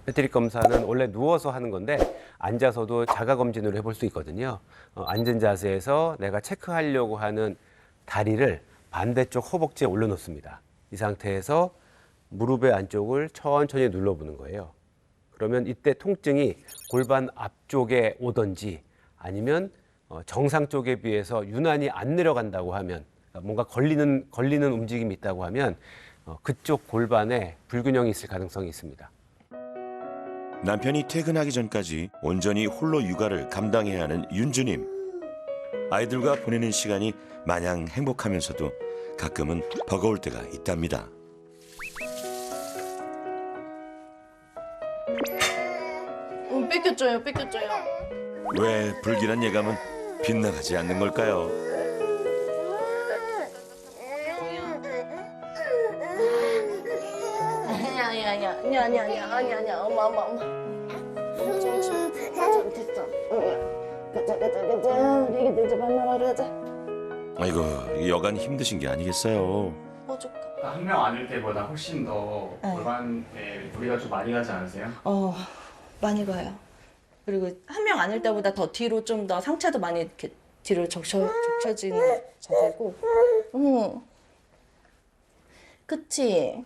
패트릭 검사는 원래 누워서 하는 건데 앉아서도 자가 검진을 해볼 수 있거든요. 앉은 자세에서 내가 체크하려고 하는 다리를 반대쪽 허벅지에 올려놓습니다. 이 상태에서 무릎의 안쪽을 천천히 눌러보는 거예요. 그러면 이때 통증이 골반 앞쪽에 오든지 아니면 정상 쪽에 비해서 유난히 안 내려간다고 하면 뭔가 걸리는 움직임이 있다고 하면 그쪽 골반에 불균형이 있을 가능성이 있습니다. 남편이 퇴근하기 전까지 온전히 홀로 육아를 감당해야 하는 윤주님. 아이들과 보내는 시간이 마냥 행복하면서도 가끔은 버거울 때가 있답니다. 뺏겼줘요. 왜 불길한 예감은 빗나가지 않는 걸까요? 아니야. 엄마. 잘못했어. 가자. 우리 애기들 이제 밥 먹으러 가자. 아이고, 여간 힘드신 게 아니겠어요. 뭐 줄까? 한 명 안을 때보다 훨씬 더 네. 골반에 무리가 좀 많이 가지 않으세요? 많이 가요. 그리고 한 명 안을 때보다 더 뒤로 좀 더 상체도 많이 이렇게 뒤로 적셔지는 자세고. 그치?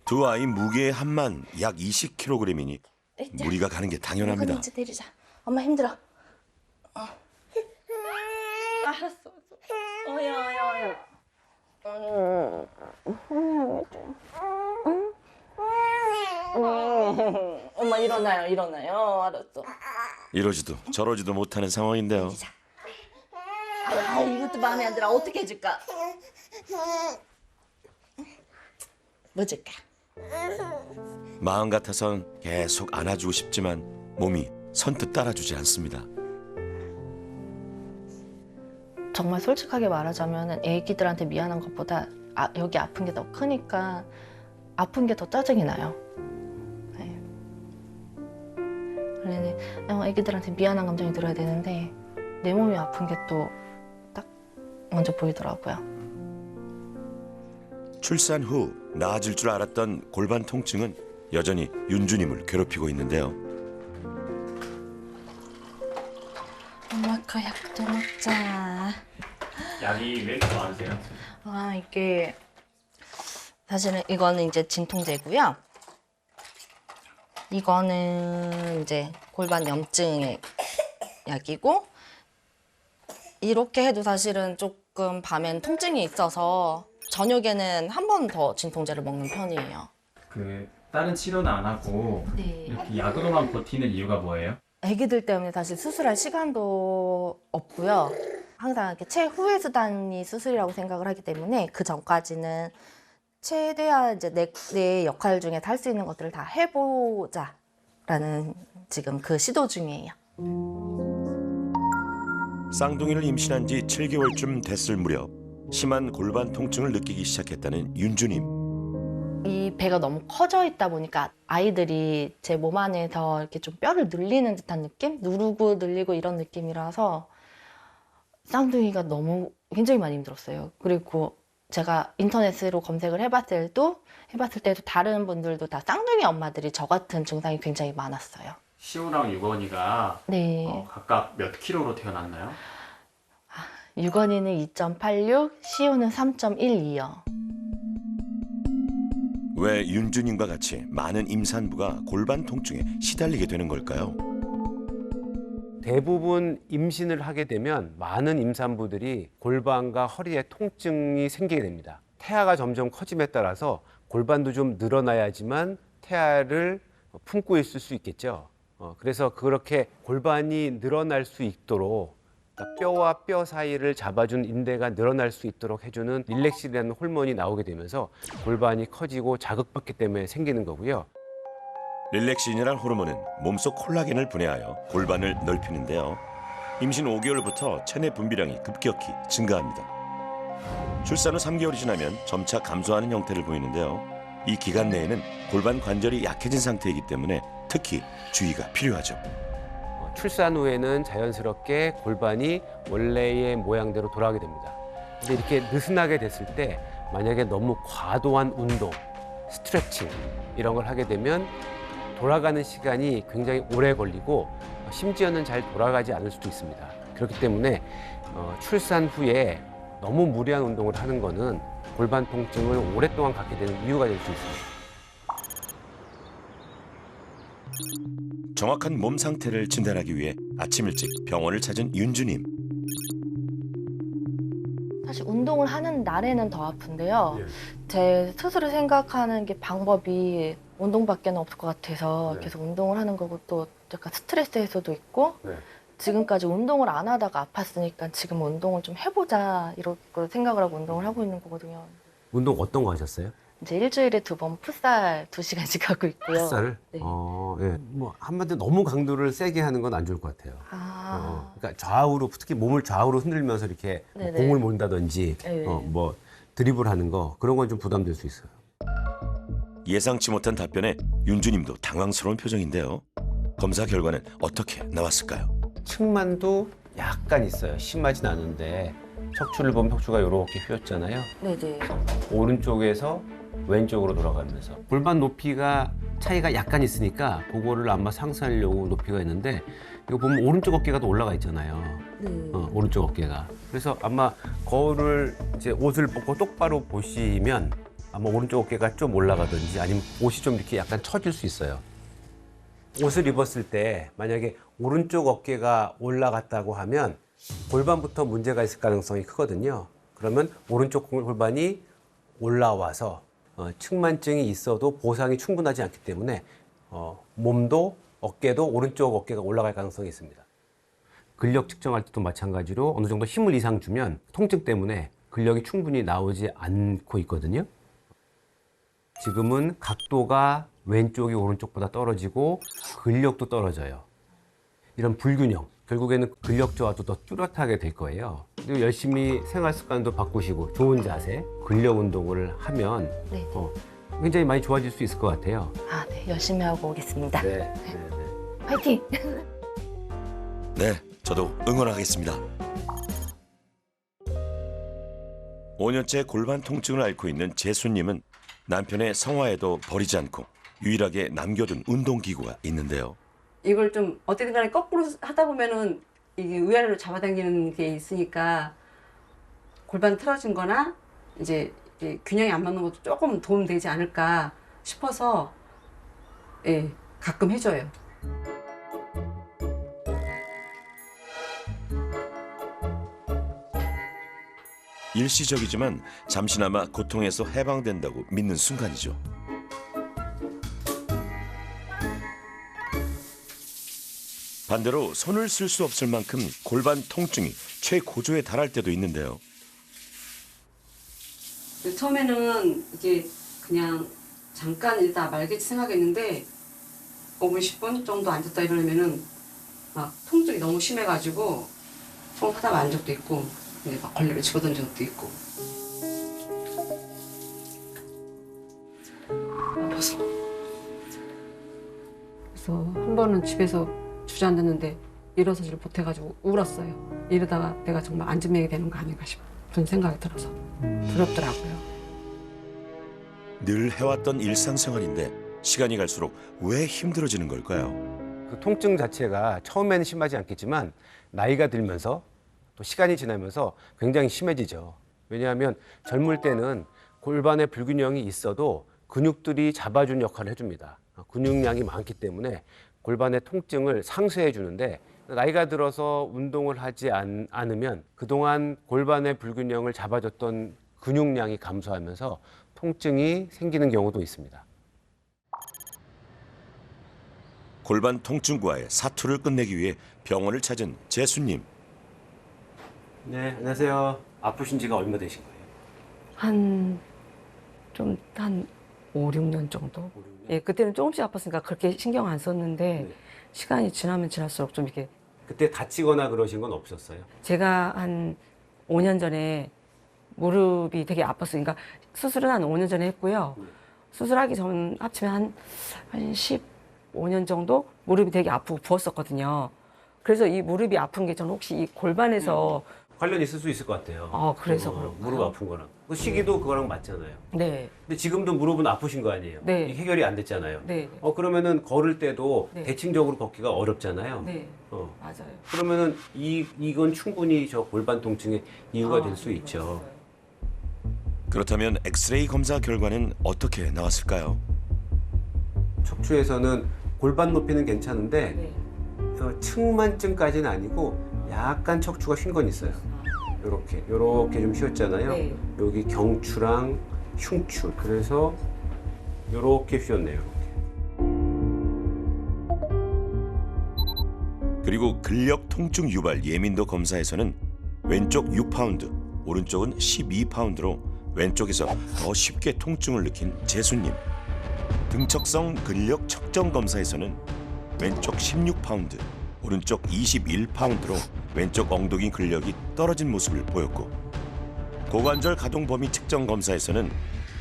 두 아이 무게의 한만 약 20kg이니 무리가 가는 게 당연합니다. 이제 내리자. 엄마 힘들어. 알았어. 야. 엄마 일어나요. 알았어. 이러지도 저러지도 못하는 상황인데요. 이것도 마음에 안 들어. 어떻게 해줄까? 뭐 줄까? 마음 같아선 계속 안아주고 싶지만 몸이 선뜻 따라주지 않습니다. 정말 솔직하게 말하자면 애기들한테 미안한 것보다 여기 아픈 게 더 크니까 아픈 게 더 짜증이 나요. 네. 원래는 애기들한테 미안한 감정이 들어야 되는데 내 몸이 아픈 게 또 딱 먼저 보이더라고요. 출산 후 나아질 줄 알았던 골반 통증은 여전히 윤주님을 괴롭히고 있는데요. 엄마 거 약 좀 먹자. 약이 왜 이렇게 많으세요? 이게 사실은 이거는 이제 진통제고요. 이거는 이제 골반 염증의 약이고, 이렇게 해도 사실은 조금 밤엔 통증이 있어서 저녁에는 한 번 더 진통제를 먹는 편이에요. 그 다른 치료는 안 하고 네. 이렇게 약으로만 버티는 이유가 뭐예요? 아기들 때문에 사실 수술할 시간도 없고요. 항상 이렇게 최후의 수단이 수술이라고 생각을 하기 때문에 그 전까지는 최대한 이제 내 역할 중에 할 수 있는 것들을 다 해보자라는 지금 그 시도 중이에요. 쌍둥이를 임신한 지 7개월쯤 됐을 무렵 심한 골반 통증을 느끼기 시작했다는 윤주님. 이 배가 너무 커져 있다 보니까 아이들이 제 몸 안에서 이렇게 좀 뼈를 늘리는 듯한 느낌? 누르고 늘리고 이런 느낌이라서 쌍둥이가 너무 굉장히 많이 힘들었어요. 그리고 제가 인터넷으로 검색을 해봤을 때도 다른 분들도 다 쌍둥이 엄마들이 저 같은 증상이 굉장히 많았어요. 시우랑 유건이가 네. 각각 몇 킬로로 태어났나요? 유건이는 2.86, 시우는 3.12요. 왜 윤주님과 같이 많은 임산부가 골반 통증에 시달리게 되는 걸까요? 대부분 임신을 하게 되면 많은 임산부들이 골반과 허리에 통증이 생기게 됩니다. 태아가 점점 커짐에 따라서 골반도 좀 늘어나야지만 태아를 품고 있을 수 있겠죠. 그래서 그렇게 골반이 늘어날 수 있도록 뼈와 뼈 사이를 잡아준 인대가 늘어날 수 있도록 해주는 릴렉신이라는 호르몬이 나오게 되면서 골반이 커지고 자극받기 때문에 생기는 거고요. 릴렉신이란 호르몬은 몸속 콜라겐을 분해하여 골반을 넓히는데요. 임신 5개월부터 체내 분비량이 급격히 증가합니다. 출산 후 3개월이 지나면 점차 감소하는 형태를 보이는데요. 이 기간 내에는 골반 관절이 약해진 상태이기 때문에 특히 주의가 필요하죠. 출산 후에는 자연스럽게 골반이 원래의 모양대로 돌아가게 됩니다. 근데 이렇게 느슨하게 됐을 때 만약에 너무 과도한 운동 스트레칭 이런 걸 하게 되면 돌아가는 시간이 굉장히 오래 걸리고 심지어는 잘 돌아가지 않을 수도 있습니다. 그렇기 때문에 출산 후에 너무 무리한 운동을 하는 거는 골반 통증을 오랫동안 갖게 되는 이유가 될 수 있습니다. 정확한 몸 상태를 진단하기 위해 아침 일찍 병원을 찾은 윤주님. 사실 운동을 하는 날에는 더 아픈데요. 제 스스로 생각하는 게 방법이 운동밖에는 없을 것 같아서 계속 운동을 하는 거고 또 약간 스트레스 해소도 있고 지금까지 운동을 안 하다가 아팠으니까 지금 운동을 좀 해보자 이렇게 생각을 하고 운동을 하고 있는 거거든요. 운동 어떤 거 하셨어요? 이제 일주일에 2번 풋살 2시간씩 하고 있고요. 풋살을? 네. 예. 뭐 한마디로 너무 강도를 세게 하는 건 안 좋을 것 같아요. 그러니까 좌우로 특히 몸을 좌우로 흔들면서 이렇게 뭐 네네. 공을 몰다든지 네. 뭐 드리블하는 거 그런 건 좀 부담될 수 있어요. 예상치 못한 답변에 윤주님도 당황스러운 표정인데요. 검사 결과는 어떻게 나왔을까요? 측만도 약간 있어요. 심하진 않은데 척추를 보면 척추가 이렇게 휘었잖아요. 네네. 오른쪽에서 왼쪽으로 돌아가면서 골반 높이가 차이가 약간 있으니까 그거를 아마 상쇄하려고 높이가 있는데 이거 보면 오른쪽 어깨가 더 올라가 있잖아요. 네. 오른쪽 어깨가. 그래서 아마 거울을 이제 옷을 벗고 똑바로 보시면 아마 오른쪽 어깨가 좀 올라가든지 아니면 옷이 좀 이렇게 약간 처질 수 있어요. 옷을 입었을 때 만약에 오른쪽 어깨가 올라갔다고 하면 골반부터 문제가 있을 가능성이 크거든요. 그러면 오른쪽 골반이 올라와서 측만증이 있어도 보상이 충분하지 않기 때문에 몸도 어깨도 오른쪽 어깨가 올라갈 가능성이 있습니다. 근력 측정할 때도 마찬가지로 어느 정도 힘을 이상 주면 통증 때문에 근력이 충분히 나오지 않고 있거든요. 지금은 각도가 왼쪽이 오른쪽보다 떨어지고 근력도 떨어져요. 이런 불균형, 결국에는 근력 저하도 더 뚜렷하게 될 거예요. 그리고 열심히 생활 습관도 바꾸시고 좋은 자세, 근력 운동을 하면 네. 굉장히 많이 좋아질 수 있을 것 같아요. 아, 네. 열심히 하고 오겠습니다. 네. 화이팅! 네, 저도 응원하겠습니다. 5년째 골반 통증을 앓고 있는 재수님은 남편의 성화에도 버리지 않고 유일하게 남겨둔 운동기구가 있는데요. 이걸 좀 어떻게든 간에 거꾸로 하다 보면은 이게 위아래로 잡아당기는 게 있으니까 골반 틀어진 거나 이제 균형이 안 맞는 것도 조금 도움되지 않을까 싶어서 예, 가끔 해줘요. 일시적이지만 잠시나마 고통에서 해방된다고 믿는 순간이죠. 반대로 손을 쓸 수 없을 만큼 골반 통증이 최고조에 달할 때도 있는데요. 처음에는 이게 그냥 잠깐 일다 말겠지 생각했는데 5분, 10분 정도 앉았다 일어나면은 막 통증이 너무 심해가지고 하다 만 적도 있고 근데 막 걸레를 집어던진 적도 있고 아파서 그래서 한 번은 집에서 주저앉았는데 일어서지를 못해가지고 울었어요. 이러다가 내가 정말 안진맥이 되는 거 아닌가 싶은 생각이 들어서 두렵더라고요. 늘 해왔던 일상생활인데 시간이 갈수록 왜 힘들어지는 걸까요? 그 통증 자체가 처음에는 심하지 않겠지만 나이가 들면서 또 시간이 지나면서 굉장히 심해지죠. 왜냐하면 젊을 때는 골반의 불균형이 있어도 근육들이 잡아준 역할을 해줍니다. 근육량이 많기 때문에 골반의 통증을 상쇄해 주는데 나이가 들어서 운동을 하지 않으면 그동안 골반의 불균형을 잡아줬던 근육량이 감소하면서 통증이 생기는 경우도 있습니다. 골반 통증과의 사투를 끝내기 위해 병원을 찾은 재수님. 네, 안녕하세요. 아프신 지가 얼마 되신 거예요? 한 5, 6년 정도? 예, 그때는 조금씩 아팠으니까 그렇게 신경 안 썼는데 네. 시간이 지나면 지날수록 좀 이렇게 그때 다치거나 그러신 건 없었어요? 제가 한 5년 전에 무릎이 되게 아팠어요. 그러니까 수술은 한 5년 전에 했고요. 수술하기 전 합치면 한 15년 정도 무릎이 되게 아프고 부었었거든요. 그래서 이 무릎이 아픈 게 저는 혹시 이 골반에서 관련 있을 수 있을 것 같아요. 그래서 그런가요? 무릎 아픈 거랑. 그 시기도 그거랑 맞잖아요. 네. 근데 지금도 무릎은 아프신 거 아니에요? 네. 이게 해결이 안 됐잖아요. 네. 그러면은 걸을 때도 네. 대칭적으로 걷기가 어렵잖아요. 네. 어. 맞아요. 그러면은 이건 충분히 저 골반 통증의 이유가 될 수 있죠. 맞아요. 그렇다면 엑스레이 검사 결과는 어떻게 나왔을까요? 척추에서는 골반 높이는 괜찮은데 네. 측만증까지는 아니고 약간 척추가 휜 건 있어요. 요렇게 좀 휘었잖아요. 네. 여기 경추랑 흉추. 그래서 요렇게 휘었네요. 그리고 근력 통증 유발 예민도 검사에서는 왼쪽 6파운드, 오른쪽은 12파운드로 왼쪽에서 더 쉽게 통증을 느낀 재수님. 등척성 근력 척정 검사에서는 왼쪽 16파운드, 오른쪽 21파운드로 왼쪽 엉덩이 근력이 떨어진 모습을 보였고, 고관절 가동 범위 측정 검사에서는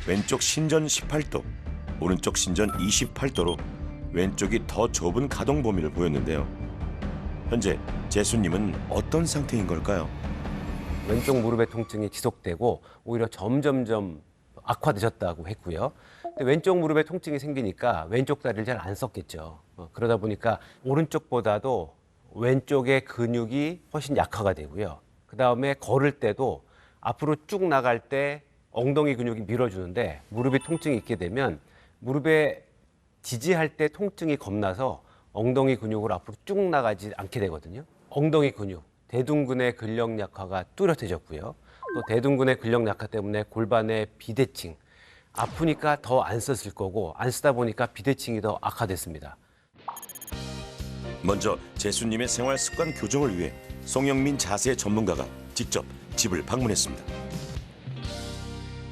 왼쪽 신전 18도, 오른쪽 신전 28도로 왼쪽이 더 좁은 가동 범위를 보였는데요. 현재 재수님은 어떤 상태인 걸까요? 왼쪽 무릎의 통증이 지속되고 오히려 점점점 악화되셨다고 했고요. 근데 왼쪽 무릎에 통증이 생기니까 왼쪽 다리를 잘 안 썼겠죠. 그러다 보니까 오른쪽보다도 왼쪽의 근육이 훨씬 약화가 되고요. 그 다음에 걸을 때도 앞으로 쭉 나갈 때 엉덩이 근육이 밀어주는데 무릎이 통증이 있게 되면 무릎에 지지할 때 통증이 겁나서 엉덩이 근육으로 앞으로 쭉 나가지 않게 되거든요. 엉덩이 근육, 대둔근의 근력 약화가 뚜렷해졌고요. 또 대둔근의 근력 약화 때문에 골반의 비대칭, 아프니까 더 안 썼을 거고 안 쓰다 보니까 비대칭이 더 악화됐습니다. 먼저 재수님의 생활 습관 교정을 위해 송영민 자세 전문가가 직접 집을 방문했습니다.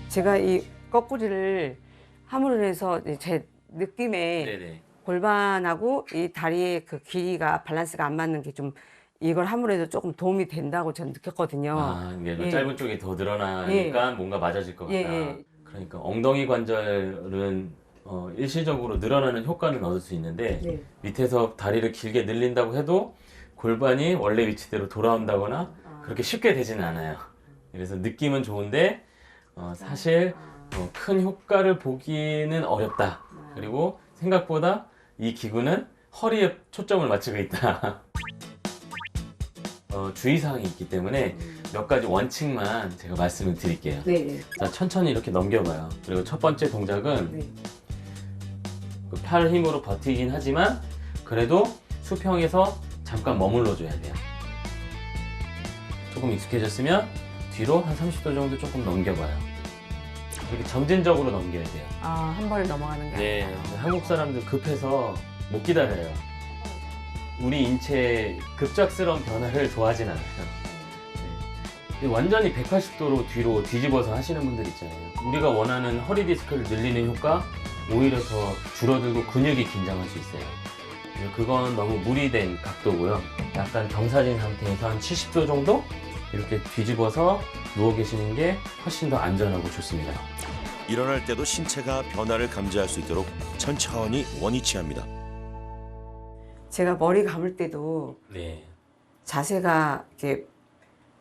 제가 이 거꾸리를 함으로 해서 제 느낌에 네네. 골반하고 이 다리의 그 길이가 밸런스가 안 맞는 게 좀 이걸 함으로 해서 조금 도움이 된다고 저는 느꼈거든요. 아, 이게 예. 짧은 쪽이 더 늘어나니까 뭔가 맞아질 것 같다. 예. 그러니까 엉덩이 관절은 일시적으로 늘어나는 효과는 얻을 수 있는데 네. 밑에서 다리를 길게 늘린다고 해도 골반이 원래 위치대로 돌아온다거나 그렇게 쉽게 되지는 않아요. 그래서 느낌은 좋은데 사실 큰 효과를 보기는 어렵다. 그리고 생각보다 이 기구는 허리에 초점을 맞추고 있다. 주의사항이 있기 때문에 몇 가지 원칙만 제가 말씀을 드릴게요. 네. 자, 천천히 이렇게 넘겨봐요. 그리고 첫 번째 동작은 네. 그팔 힘으로 버티긴 하지만 그래도 수평에서 잠깐 머물러줘야 돼요. 조금 익숙해졌으면 뒤로 한 30도 정도 조금 넘겨봐요. 이렇게 점진적으로 넘겨야 돼요. 아, 한 번에 넘어가는 게 네, 아니라. 한국 사람들 급해서 못 기다려요. 우리 인체의 급작스러운 변화를 좋아하진 않아요. 네. 완전히 180도로 뒤로 뒤집어서 하시는 분들 있잖아요. 우리가 원하는 허리 디스크를 늘리는 효과 오히려 더 줄어들고 근육이 긴장할 수 있어요. 그건 너무 무리된 각도고요. 약간 경사진 상태에서 한 70도 정도 이렇게 뒤집어서 누워 계시는 게 훨씬 더 안전하고 좋습니다. 일어날 때도 신체가 변화를 감지할 수 있도록 천천히 원위치합니다. 제가 머리 감을 때도 네, 자세가 이렇게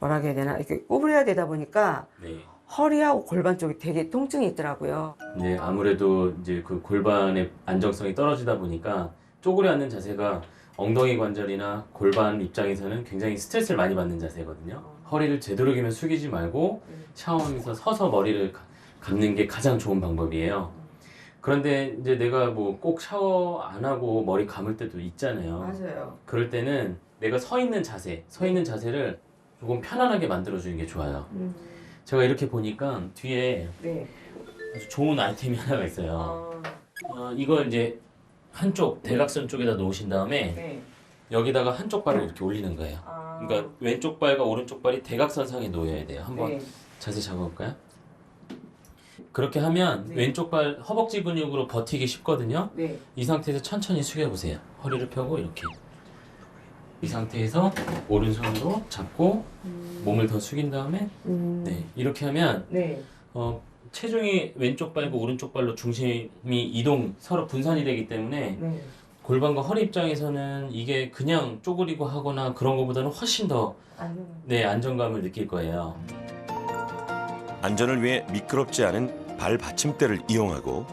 뭐라 해야 되나 이렇게 구부려야 되다 보니까 네. 허리하고 골반 쪽이 되게 통증이 있더라고요. 네, 아무래도 이제 그 골반의 안정성이 떨어지다 보니까 쪼그려 앉는 자세가 엉덩이 관절이나 골반 입장에서는 굉장히 스트레스를 많이 받는 자세거든요. 허리를 되도록이면 숙이지 말고 샤워하면서 서서 머리를 감는 게 가장 좋은 방법이에요. 그런데 이제 내가 뭐 꼭 샤워 안 하고 머리 감을 때도 있잖아요. 맞아요. 그럴 때는 내가 서 있는 자세를 조금 편안하게 만들어주는 게 좋아요. 제가 이렇게 보니까 뒤에 네. 아주 좋은 아이템이 하나가 있어요. 이걸 이제 한쪽 대각선 쪽에다 놓으신 다음에 네. 여기다가 한쪽 발을 이렇게 올리는 거예요. 그러니까 왼쪽 발과 오른쪽 발이 대각선상에 놓여야 돼요. 한번 네. 자세 잡아볼까요? 그렇게 하면 네. 왼쪽 발 허벅지 근육으로 버티기 쉽거든요. 네. 이 상태에서 천천히 숙여보세요. 허리를 펴고 이렇게. 이 상태에서 오른손으로 잡고 몸을 더 숙인 다음에 네, 이렇게 하면 네. 체중이 왼쪽 발과 오른쪽 발로 중심이 서로 분산이 되기 때문에 네. 골반과 허리 입장에서는 이게 그냥 쪼그리고 하거나 그런 것보다는 훨씬 더 아니요. 네, 안정감을 느낄 거예요. 안전을 위해 미끄럽지 않은 발 받침대를 이용하고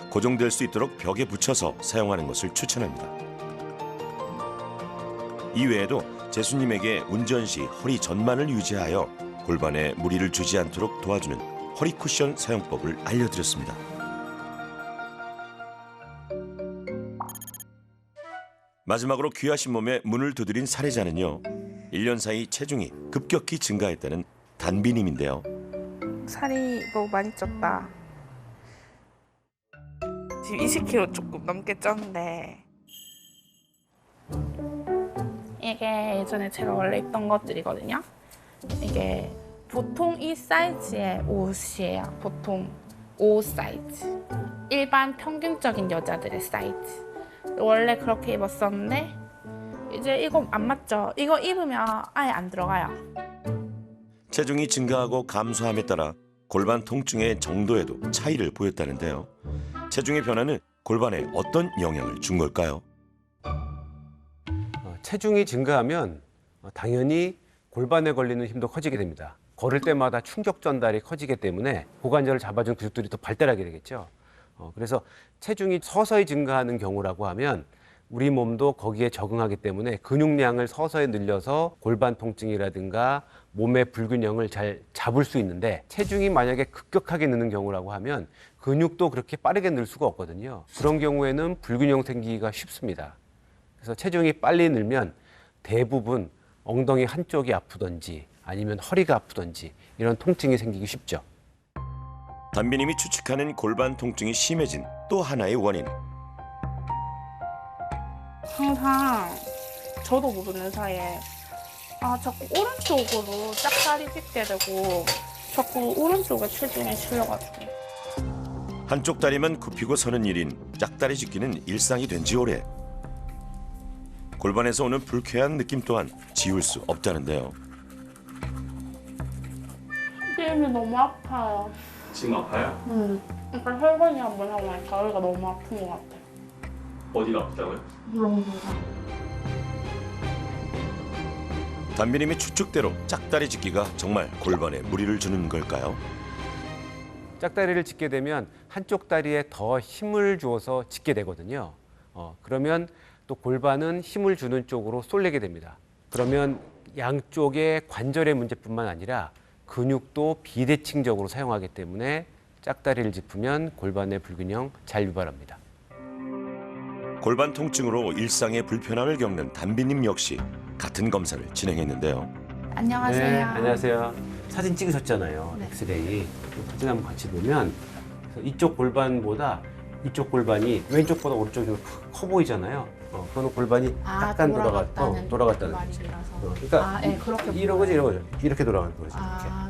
고정될 수 있도록 벽에 붙여서 사용하는 것을 추천합니다. 이외에도 제수님에게 운전 시 허리 전만을 유지하여 골반에 무리를 주지 않도록 도와주는 허리 쿠션 사용법을 알려드렸습니다. 마지막으로 귀하신 몸에 문을 두드린 사례자는요. 1년 사이 체중이 급격히 증가했다는 단비님인데요. 살이 너무 많이 쪘다. 지금 20kg 조금 넘게 쪘는데 이게 예전에 제가 원래 입던 것들이거든요. 이게 보통 이 사이즈의 옷이에요. 보통 옷 사이즈. 일반 평균적인 여자들의 사이즈. 원래 그렇게 입었었는데 이제 이거 안 맞죠? 이거 입으면 아예 안 들어가요. 체중이 증가하고 감소함에 따라 골반 통증의 정도에도 차이를 보였다는데요. 체중의 변화는 골반에 어떤 영향을 준 걸까요? 체중이 증가하면 당연히 골반에 걸리는 힘도 커지게 됩니다. 걸을 때마다 충격 전달이 커지기 때문에 고관절을 잡아준 근육들이 더 발달하게 되겠죠. 그래서 체중이 서서히 증가하는 경우라고 하면 우리 몸도 거기에 적응하기 때문에 근육량을 서서히 늘려서 골반 통증이라든가 몸의 불균형을 잘 잡을 수 있는데, 체중이 만약에 급격하게 느는 경우라고 하면 근육도 그렇게 빠르게 늘 수가 없거든요. 그런 경우에는 불균형 생기기가 쉽습니다. 그래서 체중이 빨리 늘면 대부분 엉덩이 한쪽이 아프던지 아니면 허리가 아프던지 이런 통증이 생기기 쉽죠. 단비님이 추측하는 골반 통증이 심해진 또 하나의 원인. 항상 저도 모르는 사이에 자꾸 오른쪽으로 짝다리 찢게 되고 자꾸 오른쪽에 체중이 실려가지고. 한쪽 다리만 굽히고 서는 일인 짝다리 짚기는 일상이 된 지 오래. 골반에서 오는 불쾌한 느낌 또한 지울 수 없다는데요. 게임이 너무 아파요. 지금 아파요? 그러니까 혈관이 한번 하고 나니까 여기가 너무 아픈 것 같아요. 어디가 아프다고요? 단비님의 추측대로 짝다리 짚기가 정말 골반에 무리를 주는 걸까요? 짝다리를 짚게 되면 한쪽 다리에 더 힘을 주어서 짚게 되거든요. 그러면 또 골반은 힘을 주는 쪽으로 쏠리게 됩니다. 그러면 양쪽의 관절의 문제뿐만 아니라 근육도 비대칭적으로 사용하기 때문에 짝다리를 짚으면 골반의 불균형 잘 유발합니다. 골반 통증으로 일상의 불편함을 겪는 단비님 역시 같은 검사를 진행했는데요. 안녕하세요. 네, 안녕하세요. 사진 찍으셨잖아요. 네. 엑스레이. 사진 한번 같이 보면 이쪽 골반보다 이쪽 골반이 왼쪽보다 오른쪽이 좀 커 보이잖아요. 그거는 골반이 약간 돌아갔다는 거지. 그러니까 네, 그렇게 이런 거지, 이런 거죠. 이렇게 돌아가는 거죠.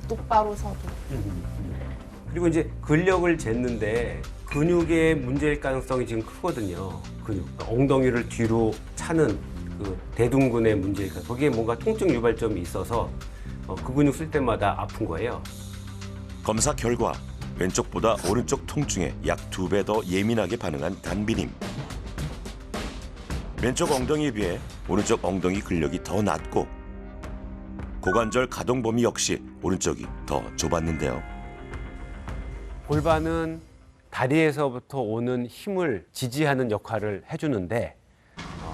똑바로 서도. 그리고 이제 근력을 쟀는데 근육의 문제일 가능성이 지금 크거든요. 근육, 그러니까 엉덩이를 뒤로 차는 그 대둔근의 문제니까 거기에 뭔가 통증 유발점이 있어서 그 근육 쓸 때마다 아픈 거예요. 검사 결과 왼쪽보다 오른쪽 통증에 약 2배 더 예민하게 반응한 단비님. 왼쪽 엉덩이에 비해 오른쪽 엉덩이 근력이 더 낮고 고관절 가동 범위 역시 오른쪽이 더 좁았는데요. 골반은 다리에서부터 오는 힘을 지지하는 역할을 해주는데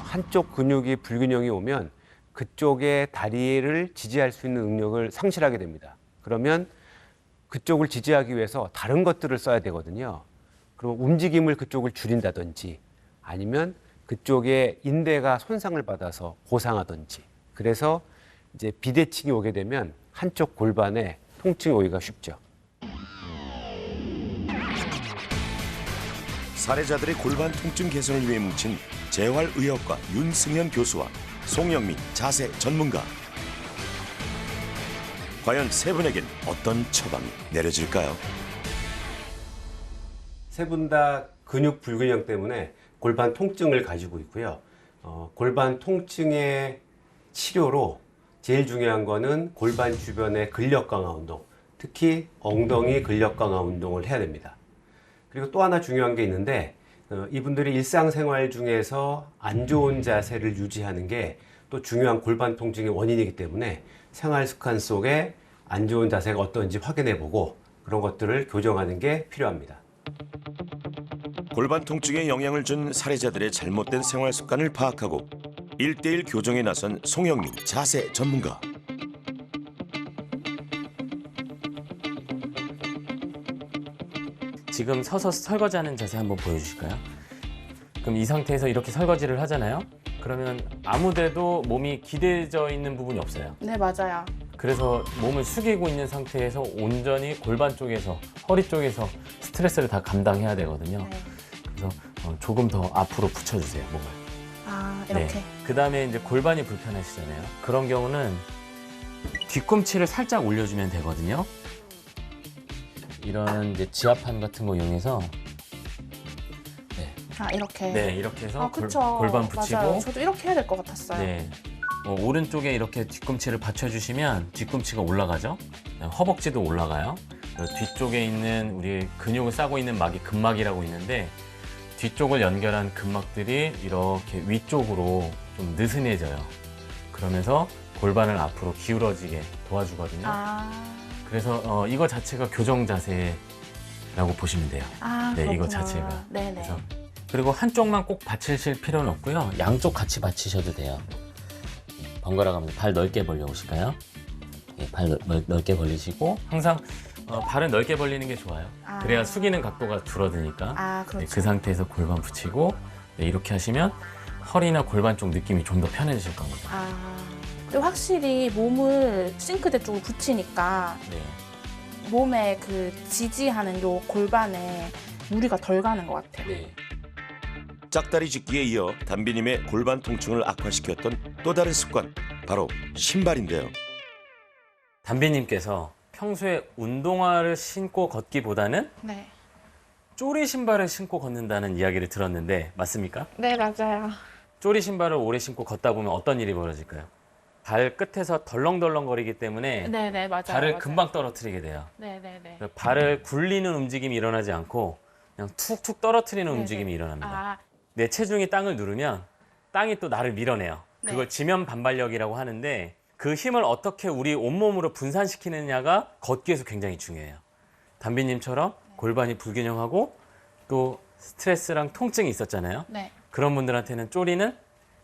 한쪽 근육이 불균형이 오면 그쪽의 다리를 지지할 수 있는 능력을 상실하게 됩니다. 그러면 그쪽을 지지하기 위해서 다른 것들을 써야 되거든요. 그럼 움직임을 그쪽을 줄인다든지 아니면 그쪽의 인대가 손상을 받아서 고상하든지, 그래서 이제 비대칭이 오게 되면 한쪽 골반에 통증이 오기가 쉽죠. 사례자들의 골반 통증 개선을 위해 뭉친 재활의학과 윤승현 교수와 송영민 자세 전문가. 과연 세 분에겐 어떤 처방이 내려질까요? 세 분 다 근육 불균형 때문에 골반 통증을 가지고 있고요. 골반 통증의 치료로 제일 중요한 거는 골반 주변의 근력 강화 운동, 특히 엉덩이 근력 강화 운동을 해야 됩니다. 그리고 또 하나 중요한 게 있는데 이분들이 일상생활 중에서 안 좋은 자세를 유지하는 게 또 중요한 골반 통증의 원인이기 때문에 생활 습관 속에 안 좋은 자세가 어떤지 확인해 보고 그런 것들을 교정하는 게 필요합니다. 골반 통증에 영향을 준 사례자들의 잘못된 생활 습관을 파악하고 1:1 교정에 나선 송영민 자세 전문가. 지금 서서 설거지하는 자세 한번 보여주실까요? 그럼 이 상태에서 이렇게 설거지를 하잖아요. 그러면 아무데도 몸이 기대져 있는 부분이 없어요. 네, 맞아요. 그래서 몸을 숙이고 있는 상태에서 온전히 골반 쪽에서, 허리 쪽에서 스트레스를 다 감당해야 되거든요. 네. 그래서 조금 더 앞으로 붙여주세요, 몸을. 아, 이렇게. 네. 그 다음에 이제 골반이 불편하시잖아요. 그런 경우는 뒤꿈치를 살짝 올려주면 되거든요. 이런 이제 지압판 같은 거 이용해서 아, 이렇게. 네, 이렇게 해서 아, 그쵸. 골반 붙이고 맞아요. 저도 이렇게 해야 될 것 같았어요. 네. 오른쪽에 이렇게 뒤꿈치를 받쳐주시면 뒤꿈치가 올라가죠. 허벅지도 올라가요. 그리고 뒤쪽에 있는 우리 근육을 싸고 있는 막이 근막이라고 있는데 뒤쪽을 연결한 근막들이 이렇게 위쪽으로 좀 느슨해져요. 그러면서 골반을 앞으로 기울어지게 도와주거든요. 아, 그래서 이거 자체가 교정 자세라고 보시면 돼요. 아, 네, 이거 그렇구나. 자체가. 네네. 그래서 그리고 한쪽만 꼭 받치실 필요는 없고요. 양쪽 같이 받치셔도 돼요. 번갈아 가면서 발 넓게 벌려오실까요? 예, 발 넓게 벌리시고 항상 발은 넓게 벌리는 게 좋아요. 아. 그래야 숙이는 각도가 줄어드니까. 아, 네, 그렇죠. 그 상태에서 골반 붙이고 네, 이렇게 하시면 허리나 골반 쪽 느낌이 좀 더 편해지실 겁니다. 아, 근데 확실히 몸을 싱크대 쪽으로 붙이니까 네. 몸에 그 지지하는 요 골반에 무리가 덜 가는 것 같아요. 네. 짝다리 짚기에 이어 담비님의 골반 통증을 악화시켰던 또 다른 습관, 바로 신발인데요. 담비님께서 평소에 운동화를 신고 걷기보다는 네. 쪼리 신발을 신고 걷는다는 이야기를 들었는데 맞습니까? 네, 맞아요. 쪼리 신발을 오래 신고 걷다 보면 어떤 일이 벌어질까요? 발 끝에서 덜렁덜렁거리기 때문에 네네, 맞아요. 발을 맞아요. 금방 떨어뜨리게 돼요. 네네네. 그래서 발을 굴리는 움직임이 일어나지 않고 그냥 툭툭 떨어뜨리는 네네. 움직임이 일어납니다. 아, 내 체중이 땅을 누르면 땅이 또 나를 밀어내요. 그걸 네. 지면 반발력이라고 하는데 그 힘을 어떻게 우리 온몸으로 분산시키느냐가 걷기에서 굉장히 중요해요. 담비님처럼 골반이 불균형하고 또 스트레스랑 통증이 있었잖아요. 네. 그런 분들한테는 쪼리는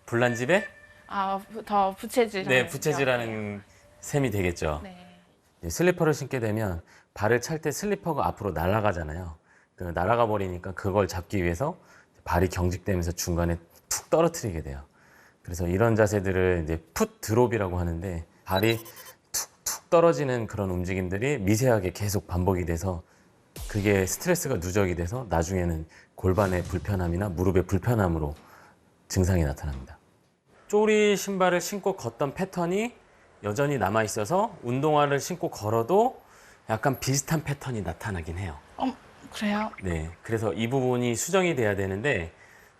불난집에 아, 더 부채질. 네, 부채질하는 셈이 되겠죠. 네. 슬리퍼를 신게 되면 발을 찰 때 슬리퍼가 앞으로 날아가잖아요. 날아가 버리니까 그걸 잡기 위해서 발이 경직되면서 중간에 툭 떨어뜨리게 돼요. 그래서 이런 자세들을 이제 풋 드롭이라고 하는데 발이 툭툭 떨어지는 그런 움직임들이 미세하게 계속 반복이 돼서 그게 스트레스가 누적이 돼서 나중에는 골반의 불편함이나 무릎의 불편함으로 증상이 나타납니다. 쪼리 신발을 신고 걷던 패턴이 여전히 남아 있어서 운동화를 신고 걸어도 약간 비슷한 패턴이 나타나긴 해요. 그래요? 네, 그래서 이 부분이 수정이 돼야 되는데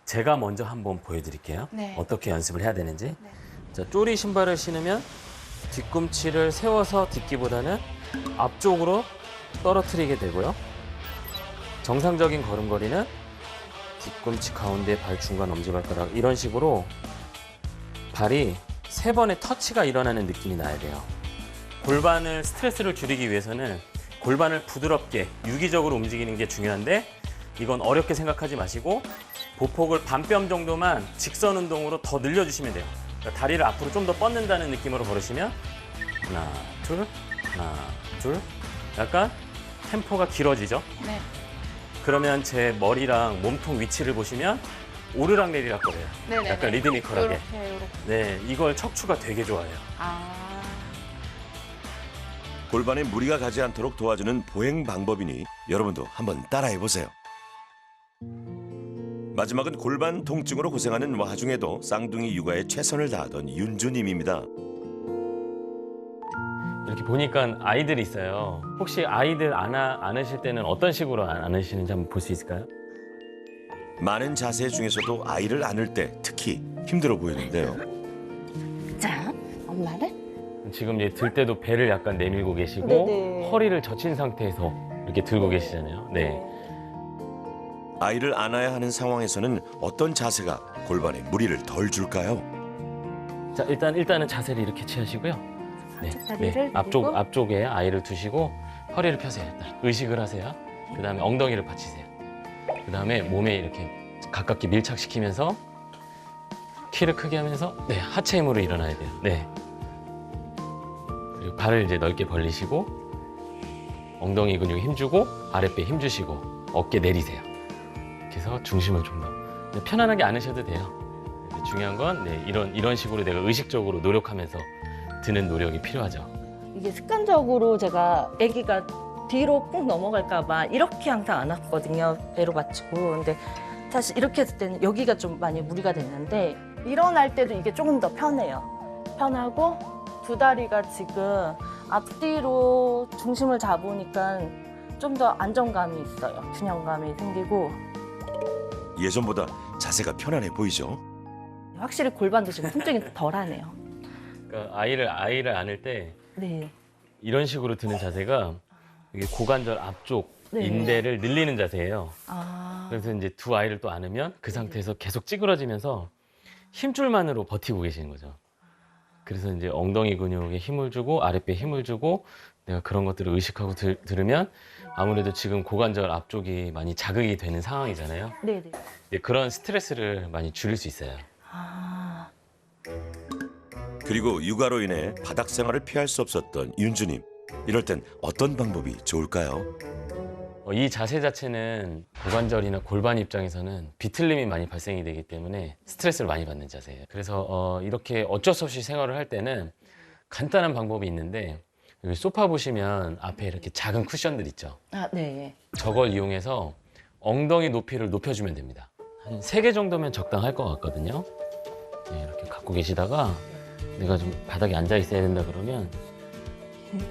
제가 먼저 한번 보여드릴게요. 네. 어떻게 연습을 해야 되는지. 네. 자, 쪼리 신발을 신으면 뒤꿈치를 세워서 딛기보다는 앞쪽으로 떨어뜨리게 되고요. 정상적인 걸음걸이는 뒤꿈치 가운데 발 중간 엄지발가락 이런 식으로 발이 3번의 터치가 일어나는 느낌이 나야 돼요. 골반을 스트레스를 줄이기 위해서는 골반을 부드럽게 유기적으로 움직이는 게 중요한데 이건 어렵게 생각하지 마시고 보폭을 반뼘 정도만 직선 운동으로 더 늘려주시면 돼요. 그러니까 다리를 앞으로 좀 더 뻗는다는 느낌으로 걸으시면 하나, 둘 약간 템포가 길어지죠? 네. 그러면 제 머리랑 몸통 위치를 보시면 오르락내리락 거려요. 네네. 약간 리드미컬하게. 이렇게. 네, 이걸 척추가 되게 좋아해요. 아, 골반에 무리가 가지 않도록 도와주는 보행 방법이니 여러분도 한번 따라해 보세요. 마지막은 골반 통증으로 고생하는 와중에도 쌍둥이 육아에 최선을 다하던 윤주님입니다. 이렇게 보니까 아이들이 있어요. 혹시 아이들 안으실 때는 어떤 식으로 안으시는지 한번 볼 수 있을까요? 많은 자세 중에서도 아이를 안을 때 특히 힘들어 보이는데요. 자, 엄마를. 지금 이제 들 때도 배를 약간 내밀고 계시고 네네. 허리를 젖힌 상태에서 이렇게 들고 계시잖아요. 네. 아이를 안아야 하는 상황에서는 어떤 자세가 골반에 무리를 덜 줄까요? 자, 일단은 자세를 이렇게 취하시고요. 네. 다리를 앞쪽 그리고? 앞쪽에 아이를 두시고 허리를 펴세요. 일단 의식을 하세요. 그 다음에 엉덩이를 받치세요. 그 다음에 몸에 이렇게 가깝게 밀착시키면서 키를 크게 하면서 네, 하체 힘으로 일어나야 돼요. 네. 그리고 발을 이제 넓게 벌리시고 엉덩이 근육에 힘주고 아랫배에 힘주시고 어깨 내리세요. 그래서 중심을 좀 더 편안하게 안으셔도 돼요. 근데 중요한 건 네, 이런 식으로 내가 의식적으로 노력하면서 드는 노력이 필요하죠. 이게 습관적으로 제가 아기가 뒤로 꼭 넘어갈까 봐 이렇게 항상 안았거든요. 배로 받치고. 근데 사실 이렇게 했을 때는 여기가 좀 많이 무리가 됐는데 일어날 때도 이게 조금 더 편해요. 편하고 두 다리가 지금 앞뒤로 중심을 잡으니까 좀 더 안정감이 있어요. 균형감이 생기고 예전보다 자세가 편안해 보이죠? 확실히 골반도 지금 통증이 덜하네요. 그러니까 아이를 안을 때 네. 이런 식으로 드는 자세가 이게 고관절 앞쪽 네. 인대를 늘리는 자세예요. 아, 그래서 이제 두 아이를 또 안으면 그 상태에서 계속 찌그러지면서 힘줄만으로 버티고 계시는 거죠. 그래서 이제 엉덩이 근육에 힘을 주고 아랫배에 힘을 주고 내가 그런 것들을 의식하고 들으면 아무래도 지금 고관절 앞쪽이 많이 자극이 되는 상황이잖아요. 네네. 이제 그런 스트레스를 많이 줄일 수 있어요. 아, 그리고 육아로 인해 바닥 생활을 피할 수 없었던 윤주님. 이럴 땐 어떤 방법이 좋을까요? 이 자세 자체는 고관절이나 골반 입장에서는 비틀림이 많이 발생이 되기 때문에 스트레스를 많이 받는 자세예요. 그래서 이렇게 어쩔 수 없이 생활을 할 때는 간단한 방법이 있는데 여기 소파 보시면 앞에 이렇게 작은 쿠션들 있죠. 아, 네. 저걸 이용해서 엉덩이 높이를 높여주면 됩니다. 한 3개 정도면 적당할 것 같거든요. 네, 이렇게 갖고 계시다가 내가 좀 바닥에 앉아 있어야 된다 그러면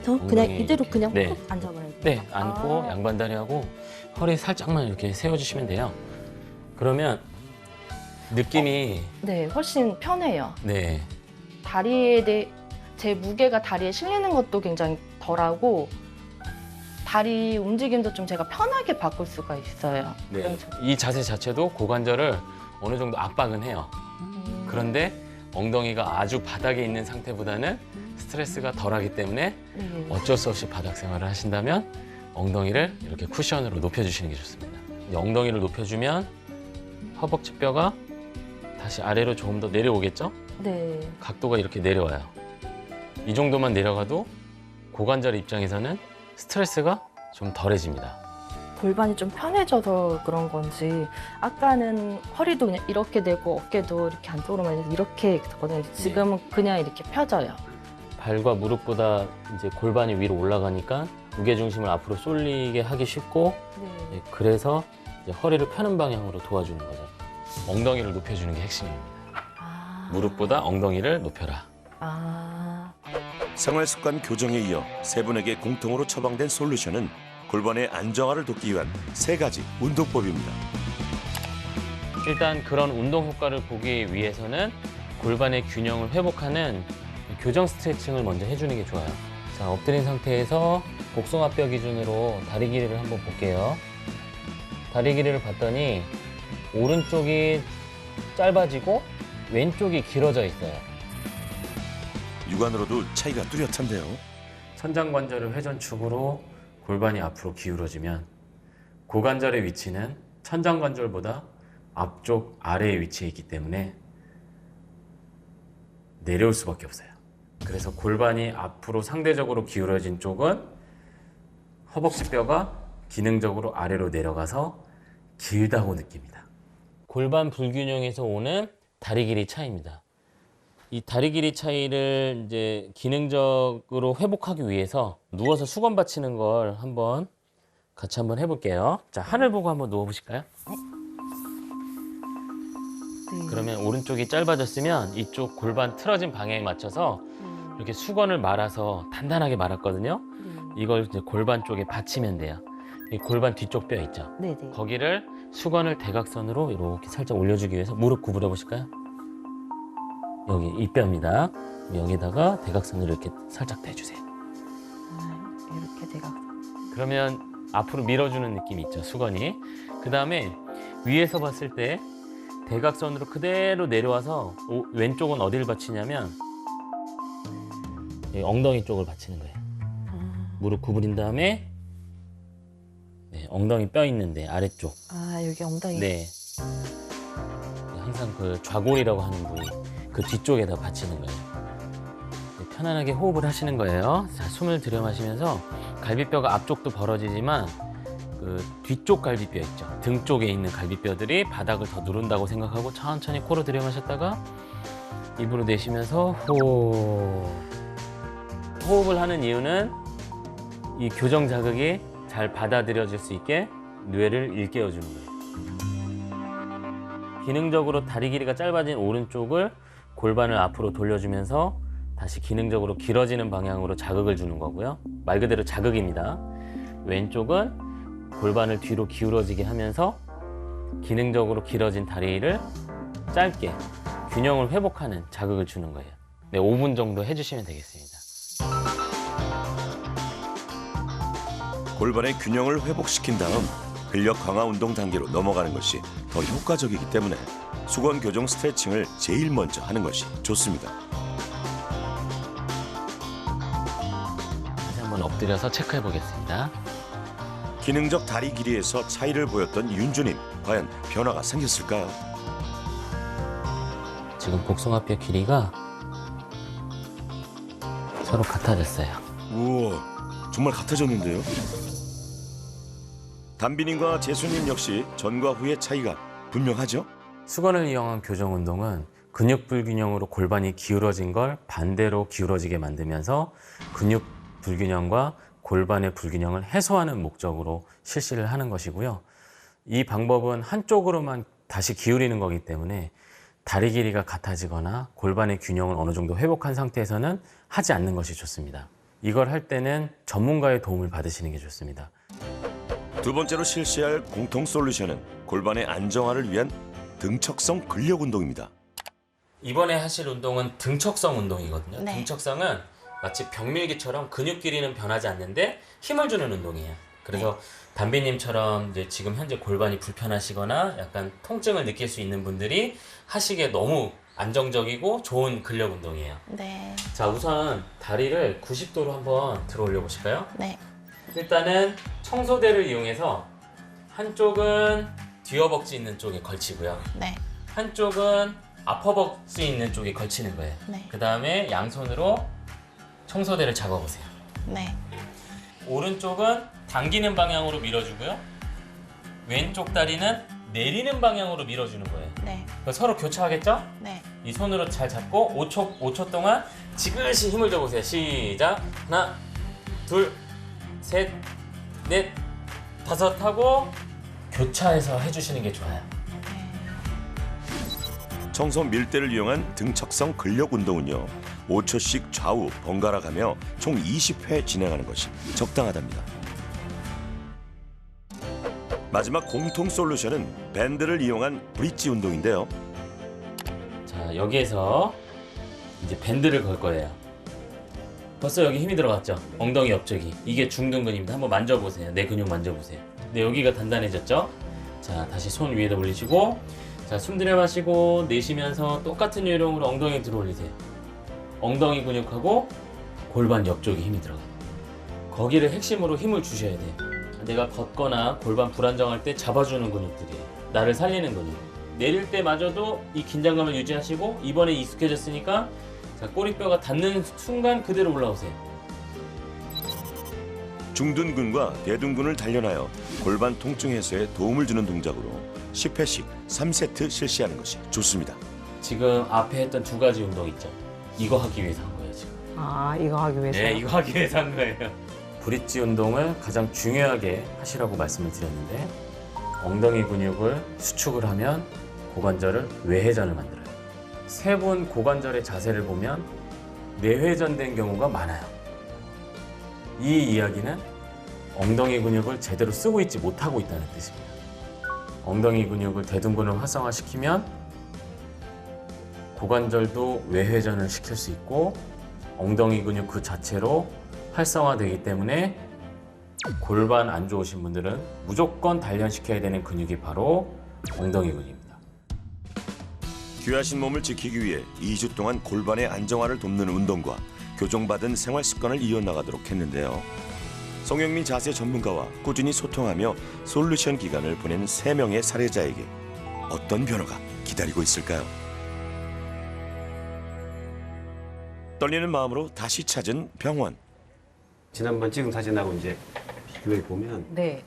저 그냥 엉덩이 이대로 이렇게. 그냥 네. 꼭 앉아버려요. 네, 앉고 양반다리하고 허리 살짝만 이렇게 세워주시면 돼요. 그러면 느낌이 네, 훨씬 편해요. 네, 제 무게가 다리에 실리는 것도 굉장히 덜하고 다리 움직임도 좀 제가 편하게 바꿀 수가 있어요. 네. 이 자세 자체도 고관절을 어느 정도 압박은 해요. 그런데 엉덩이가 아주 바닥에 있는 상태보다는 스트레스가 덜하기 때문에 네. 어쩔 수 없이 바닥 생활을 하신다면 엉덩이를 이렇게 쿠션으로 높여주시는 게 좋습니다. 이제 엉덩이를 높여주면 허벅지뼈가 다시 아래로 조금 더 내려오겠죠? 네. 각도가 이렇게 내려와요. 이 정도만 내려가도 고관절 입장에서는 스트레스가 좀 덜해집니다. 골반이 좀 편해져서 그런 건지 아까는 허리도 그냥 이렇게 되고 어깨도 이렇게 안쪽으로만 해서 이렇게 됐거든요. 지금은 그냥 이렇게 펴져요. 발과 무릎보다 이제 골반이 위로 올라가니까 무게중심을 앞으로 쏠리게 하기 쉽고 네. 그래서 이제 허리를 펴는 방향으로 도와주는 거죠. 엉덩이를 높여주는 게 핵심입니다. 아. 무릎보다 엉덩이를 높여라. 아. 생활습관 교정에 이어 세 분에게 공통으로 처방된 솔루션은 골반의 안정화를 돕기 위한 3가지 운동법입니다. 일단 그런 운동 효과를 보기 위해서는 골반의 균형을 회복하는 교정 스트레칭을 먼저 해주는 게 좋아요. 자, 엎드린 상태에서 복숭아뼈 기준으로 다리 길이를 한번 볼게요. 다리 길이를 봤더니 오른쪽이 짧아지고 왼쪽이 길어져 있어요. 육안으로도 차이가 뚜렷한데요. 천장관절을 회전축으로 골반이 앞으로 기울어지면 고관절의 위치는 천장관절보다 앞쪽 아래에 위치해 있기 때문에 내려올 수밖에 없어요. 그래서 골반이 앞으로 상대적으로 기울어진 쪽은 허벅지뼈가 기능적으로 아래로 내려가서 길다고 느낍니다. 골반 불균형에서 오는 다리 길이 차이입니다. 이 다리 길이 차이를 이제 기능적으로 회복하기 위해서 누워서 수건 받치는 걸 한번 같이 한번 해볼게요. 자, 하늘 보고 한번 누워 보실까요? 네. 그러면 오른쪽이 짧아졌으면 이쪽 골반 틀어진 방향에 맞춰서 이렇게 수건을 말아서 단단하게 말았거든요. 이걸 이제 골반 쪽에 받치면 돼요. 이 골반 뒤쪽 뼈 있죠? 네네. 거기를 수건을 대각선으로 이렇게 살짝 올려주기 위해서 무릎 구부려 보실까요? 여기 이 뼈입니다. 여기다가 대각선으로 이렇게 살짝 대주세요. 이렇게 제가 그러면 앞으로 밀어주는 느낌이 있죠, 수건이. 그 다음에 위에서 봤을 때 대각선으로 그대로 내려와서 왼쪽은 어디를 받치냐면 엉덩이 쪽을 받치는 거예요. 무릎 구부린 다음에 네, 엉덩이 뼈 있는데 아래쪽. 아, 여기 엉덩이. 네. 항상 그 좌골이라고 하는 부위 그 뒤쪽에다 받치는 거예요. 네, 편안하게 호흡을 하시는 거예요. 자, 숨을 들여 마시면서 갈비뼈가 앞쪽도 벌어지지만 그 뒤쪽 갈비뼈 있죠. 등 쪽에 있는 갈비뼈들이 바닥을 더 누른다고 생각하고 천천히 코로 들여 마셨다가 입으로 내쉬면서 호흡을 하는 이유는 이 교정 자극이 잘 받아들여질 수 있게 뇌를 일깨워주는 거예요. 기능적으로 다리 길이가 짧아진 오른쪽을 골반을 앞으로 돌려주면서 다시 기능적으로 길어지는 방향으로 자극을 주는 거고요. 말 그대로 자극입니다. 왼쪽은 골반을 뒤로 기울어지게 하면서 기능적으로 길어진 다리를 짧게 균형을 회복하는 자극을 주는 거예요. 네, 5분 정도 해주시면 되겠습니다. 골반의 균형을 회복시킨 다음 근력 강화 운동 단계로 넘어가는 것이 더 효과적이기 때문에 수건 교정 스트레칭을 제일 먼저 하는 것이 좋습니다. 다시 한번 엎드려서 체크해 보겠습니다. 기능적 다리 길이에서 차이를 보였던 윤주님, 과연 변화가 생겼을까요? 지금 복숭아뼈 길이가 서로 같아졌어요. 우와, 정말 같아졌는데요? 담비님과 재수님 역시 전과 후의 차이가 분명하죠? 수건을 이용한 교정 운동은 근육 불균형으로 골반이 기울어진 걸 반대로 기울어지게 만들면서 근육 불균형과 골반의 불균형을 해소하는 목적으로 실시를 하는 것이고요. 이 방법은 한쪽으로만 다시 기울이는 거기 때문에 다리 길이가 같아지거나 골반의 균형을 어느 정도 회복한 상태에서는 하지 않는 것이 좋습니다. 이걸 할 때는 전문가의 도움을 받으시는 게 좋습니다. 두 번째로 실시할 공통 솔루션은 골반의 안정화를 위한 등척성 근력 운동입니다. 이번에 하실 운동은 등척성 운동이거든요. 네. 등척성은 마치 병밀기처럼 근육 길이는 변하지 않는데 힘을 주는 운동이에요. 그래서 담비님처럼 이제 지금 현재 골반이 불편하시거나 약간 통증을 느낄 수 있는 분들이 하시기에 너무 안정적이고 좋은 근력 운동이에요. 네. 자, 우선 다리를 90도로 한번 들어 올려 보실까요? 네. 일단은 청소대를 이용해서 한쪽은 뒤허벅지 있는 쪽에 걸치고요. 네. 한쪽은 앞허벅지 있는 쪽에 걸치는 거예요. 네. 그 다음에 양손으로 청소대를 잡아보세요. 네. 오른쪽은 당기는 방향으로 밀어주고요. 왼쪽 다리는 내리는 방향으로 밀어주는 거예요. 네. 그러니까 서로 교차하겠죠? 네. 이 손으로 잘 잡고 5초 동안 지그시 힘을 줘보세요. 시작. 하나, 둘, 셋, 넷, 다섯 하고 교차해서 해주시는 게 좋아요. 청소 밀대를 이용한 등척성 근력 운동은요, 5초씩 좌우 번갈아 가며 총 20회 진행하는 것이 적당하답니다. 마지막 공통 솔루션은 밴드를 이용한 브릿지 운동인데요. 자, 여기에서 이제 밴드를 걸 거예요. 벌써 여기 힘이 들어갔죠? 엉덩이 옆쪽이. 이게 중둔근입니다. 한번 만져보세요. 내 근육 만져보세요. 네, 여기가 단단해졌죠? 자, 다시 손 위에다 올리시고, 자, 숨 들여 마시고 내쉬면서 똑같은 요령으로 엉덩이 들어 올리세요. 엉덩이 근육하고 골반 옆쪽에 힘이 들어가요. 거기를 핵심으로 힘을 주셔야 돼요. 내가 걷거나 골반 불안정할 때 잡아주는 근육들이에요. 나를 살리는 근육. 내릴 때마저도 이 긴장감을 유지하시고, 이번에 익숙해졌으니까 자, 꼬리뼈가 닿는 순간 그대로 올라오세요. 중둔근과 대둔근을 단련하여 골반 통증 해소에 도움을 주는 동작으로 10회씩 3세트 실시하는 것이 좋습니다. 지금 앞에 했던 두 가지 운동 있죠? 이거 하기 위해서 한 거예요, 지금. 아, 이거 하기 위해서. 네, 이거 하기 위해서 한 거예요. 브릿지 운동을 가장 중요하게 하시라고 말씀을 드렸는데, 엉덩이 근육을 수축을 하면 고관절을 외회전을 만들어요. 세 분 고관절의 자세를 보면 내회전된 경우가 많아요. 이 이야기는 엉덩이 근육을 제대로 쓰고 있지 못하고 있다는 뜻입니다. 엉덩이 근육을 대둔근을 활성화시키면 고관절도 외회전을 시킬 수 있고, 엉덩이 근육 그 자체로 활성화되기 때문에 골반 안 좋으신 분들은 무조건 단련시켜야 되는 근육이 바로 엉덩이 근육입니다. 귀하신 몸을 지키기 위해 2주 동안 골반의 안정화를 돕는 운동과 교정받은 생활 습관을 이어나가도록 했는데요. 송영민 자세 전문가와 꾸준히 소통하며 솔루션 기간을 보낸 3명의 사례자에게 어떤 변화가 기다리고 있을까요? 떨리는 마음으로 다시 찾은 병원. 지난번 찍은 사진하고 이제 비교해 보면 네.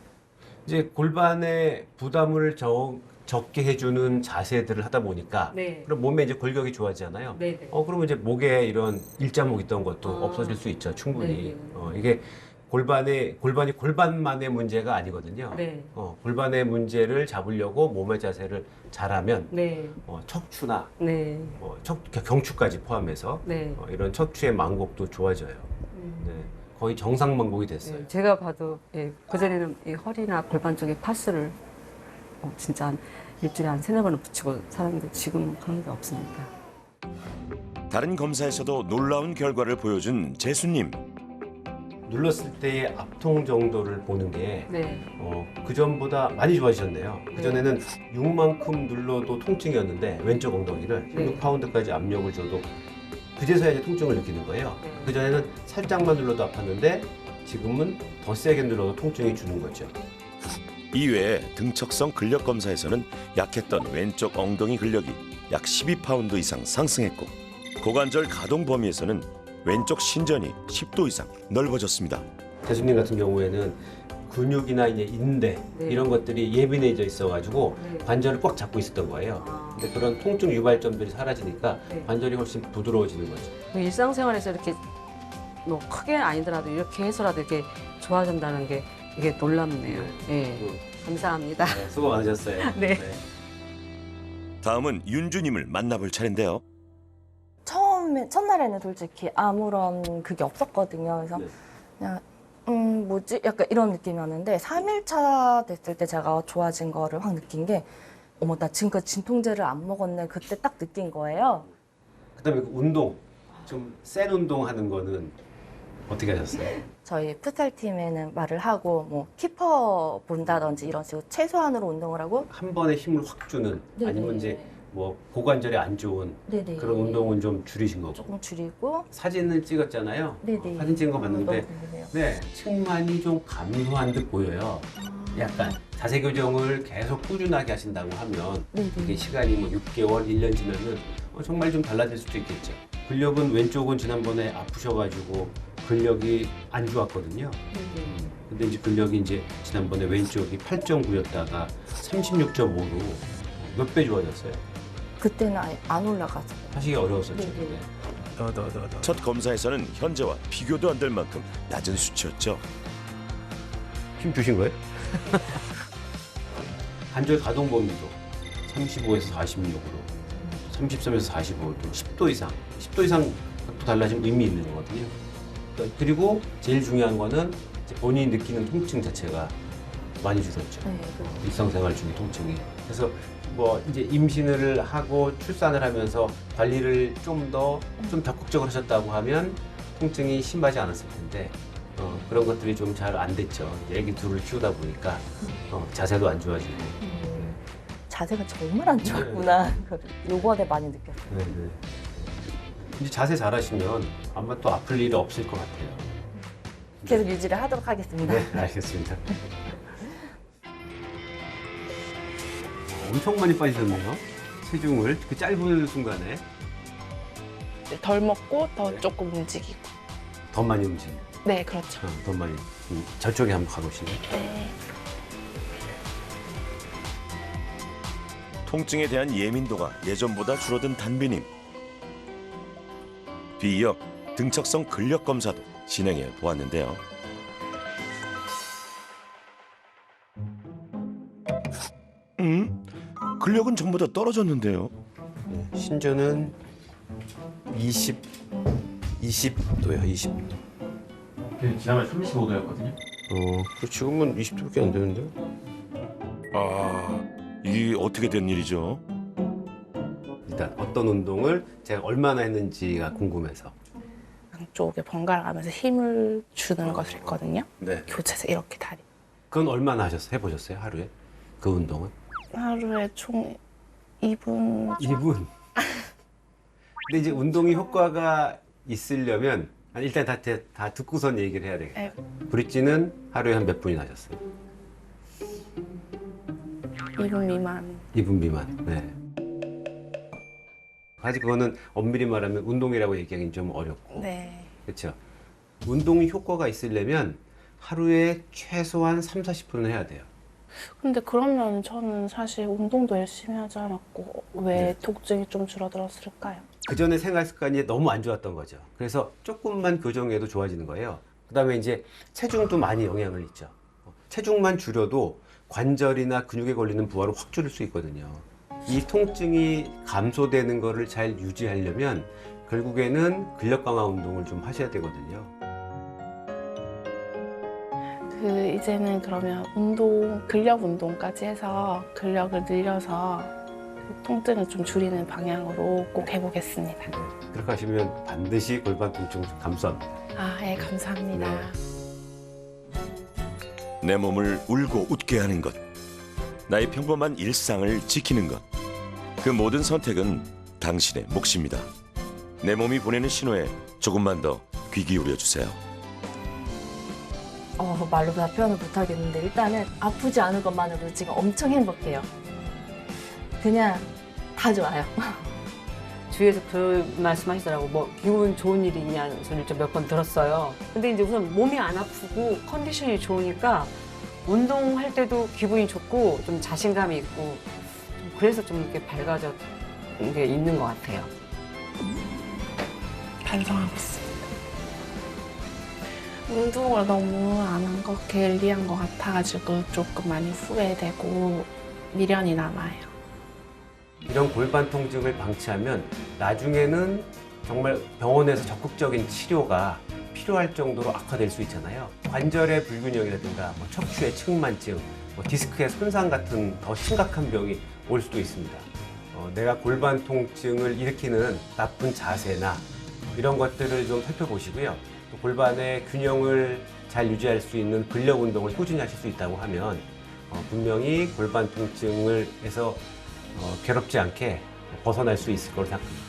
이제 골반에 부담을 적게 해주는 자세들을 하다 보니까 네. 그럼 몸에 이제 골격이 좋아지잖아요. 네네. 그러면 이제 목에 이런 일자목 있던 것도 아. 없어질 수 있죠, 충분히. 네네. 이게 골반이 골반만의 문제가 아니거든요. 네. 골반의 문제를 잡으려고 몸의 자세를 잘하면 네. 척추나 네. 경추까지 포함해서 네. 이런 척추의 망곡도 좋아져요. 네, 거의 정상 망곡이 됐어요. 네, 제가 봐도 그전에는 이 허리나 골반 쪽에 파스를 진짜 한 일주일에 한 3-4번은 붙이고 살았는데 지금은 그런 게 없습니다. 다른 검사에서도 놀라운 결과를 보여준 재수님. 눌렀을 때의 압통 정도를 보는 게 네. 그전보다 많이 좋아지셨네요. 그전에는 6만큼 눌러도 통증이었는데 왼쪽 엉덩이를 네. 16파운드까지 압력을 줘도 그제서야 이제 통증을 느끼는 거예요. 네. 그전에는 살짝만 눌러도 아팠는데 지금은 더 세게 눌러도 통증이 주는 거죠. 이외에 등척성 근력 검사에서는 약했던 왼쪽 엉덩이 근력이 약 12파운드 이상 상승했고 고관절 가동 범위에서는 왼쪽 신전이 10도 이상 넓어졌습니다. 대수님 같은 경우에는 근육이나 이제 인대 네. 이런 것들이 예민해져 있어가지고 네. 관절을 꽉 잡고 있었던 거예요. 아. 근데 그런 통증 유발점들이 사라지니까 네. 관절이 훨씬 부드러워지는 거죠. 일상생활에서 이렇게 뭐 크게 아니더라도 이렇게 해서라도 이렇게 좋아진다는 게 이게 놀랍네요. 예. 감사합니다. 네, 수고 많으셨어요. 네. 다음은 윤주님을 만나볼 차례인데요. 첫날에는 솔직히 아무런 그게 없었거든요. 그래서 네. 그냥 뭐지? 약간 이런 느낌이었는데 3일차 됐을 때 제가 좋아진 거를 확 느낀 게 어머 나 지금까지 진통제를 안 먹었네 그때 딱 느낀 거예요. 그다음에 그 운동 좀 센 운동 하는 거는 어떻게 하셨어요? 저희 풋살팀에는 말을 하고 뭐 키퍼 본다든지 이런 식으로 최소한으로 운동을 하고 한 번에 힘을 확 주는 네네. 아니면 이제 뭐 고관절에 안 좋은 네네. 그런 운동은 좀 줄이신 거고 조금 줄이고 사진을 찍었잖아요. 네네. 사진 찍은 거 너무 봤는데 궁금해요. 네, 측만이 좀 감소한 듯 보여요. 약간 자세 교정을 계속 꾸준하게 하신다고 하면 네네. 이게 시간이 뭐 6개월, 1년 지나면 정말 좀 달라질 수도 있겠죠. 근력은 왼쪽은 지난번에 아프셔가지고 근력이 안 좋았거든요. 근데 이제 근력이 이제 지난번에 왼쪽이 8.9였다가 36.5로 몇 배 좋아졌어요. 그때는 아예 안 올라가서 하시기 어려웠었죠. 네네. 첫 검사에서는 현재와 비교도 안 될 만큼 낮은 수치였죠. 힘 주신 거예요? 관절 가동 범위도 35에서 46으로 33에서 45, 또 10도 이상, 10도 이상 또 달라지면 의미 있는 거거든요. 그리고 제일 중요한 거는 이제 본인이 느끼는 통증 자체가 많이 줄었죠. 네, 그래서 일상생활 중에 통증이. 그래서 뭐 이제 임신을 하고 출산을 하면서 관리를 좀 적극적으로 하셨다고 하면 통증이 심하지 않았을 텐데 그런 것들이 좀 잘 안 됐죠. 이제 애기 둘을 키우다 보니까 자세도 안 좋아지고. 자세가 정말 안 좋았구나. 요번에 많이 느꼈어요. 네, 네. 이제 자세 잘하시면 아마 또 아플 일이 없을 것 같아요. 계속 유지를 하도록 하겠습니다. 네, 알겠습니다. 엄청 많이 빠지셨네요. 체중을 그 짧은 순간에 덜 먹고 더 조금 움직이고. 더 많이 움직여요. 네, 그렇죠. 더 많이. 저쪽에 한번 가보시면. 네. 통증에 대한 예민도가 예전보다 줄어든 단비님. 뒤이어 등척성 근력 검사도 진행해 보았는데요. 근력은 전보다 떨어졌는데요. 신전은 20도요, 20도. 지난번에 35도였거든요. 지금은 20도밖에 안 되는데? 아, 이게 어떻게 된 일이죠? 일단 어떤 운동을 제가 얼마나 했는지가 궁금해서. 양쪽에 번갈아 가면서 힘을 주는 것을 했거든요. 네. 교차해서 이렇게 다리. 그건 얼마나 해보셨어요, 하루에? 그 운동은? 하루에 총 2분. 2분. 근데 이제 운동이 효과가 있으려면 아니, 일단 다 듣고선 얘기를 해야 되겠다. 네. 브릿지는 하루에 한 몇 분이나 하셨어요? 2분 미만. 2분 미만. 네. 사실 그거는 엄밀히 말하면 운동이라고 얘기하기는 좀 어렵고. 네. 그렇죠. 운동이 효과가 있으려면 하루에 최소한 3, 40분은 해야 돼요. 근데 그러면 저는 사실 운동도 열심히 하지 않았고 왜 네. 통증이 좀 줄어들었을까요? 그 전에 생활 습관이 너무 안 좋았던 거죠. 그래서 조금만 교정해도 좋아지는 거예요. 그다음에 이제 체중도 많이 영향을 있죠. 체중만 줄여도 관절이나 근육에 걸리는 부하를 확 줄일 수 있거든요. 이 통증이 감소되는 거를 잘 유지하려면 결국에는 근력 강화 운동을 좀 하셔야 되거든요. 이제는 그러면 근력 운동까지 해서 근력을 늘려서 그 통증을 좀 줄이는 방향으로 꼭 해보겠습니다. 그렇게 하시면 반드시 골반 통증 감소합니다. 아, 예, 감사합니다. 내 몸을 울고 웃게 하는 것, 나의 평범한 일상을 지키는 것, 그 모든 선택은 당신의 몫입니다. 내 몸이 보내는 신호에 조금만 더 귀 기울여 주세요. 말로 다 표현을 못하겠는데 일단은 아프지 않은 것만으로도 지금 엄청 행복해요. 그냥 다 좋아요. 주위에서 그 말씀하시더라고. 뭐 기분 좋은 일이 있냐는 소리를 좀 몇 번 들었어요. 근데 이제 우선 몸이 안 아프고 컨디션이 좋으니까 운동할 때도 기분이 좋고 좀 자신감이 있고 좀 그래서 좀 이렇게 밝아졌는 게 있는 것 같아요. 반성하고 있습니다. 운동을 너무 안 한 것, 게을리한 것 같아가지고 조금 많이 후회되고 미련이 남아요. 이런 골반 통증을 방치하면 나중에는 정말 병원에서 적극적인 치료가 필요할 정도로 악화될 수 있잖아요. 관절의 불균형이라든가 척추의 측만증, 디스크의 손상 같은 더 심각한 병이 올 수도 있습니다. 내가 골반 통증을 일으키는 나쁜 자세나 이런 것들을 좀 살펴보시고요. 또 골반의 균형을 잘 유지할 수 있는 근력 운동을 꾸준히 하실 수 있다고 하면 분명히 골반 통증을 해서 괴롭지 않게 벗어날 수 있을 거로 생각합니다.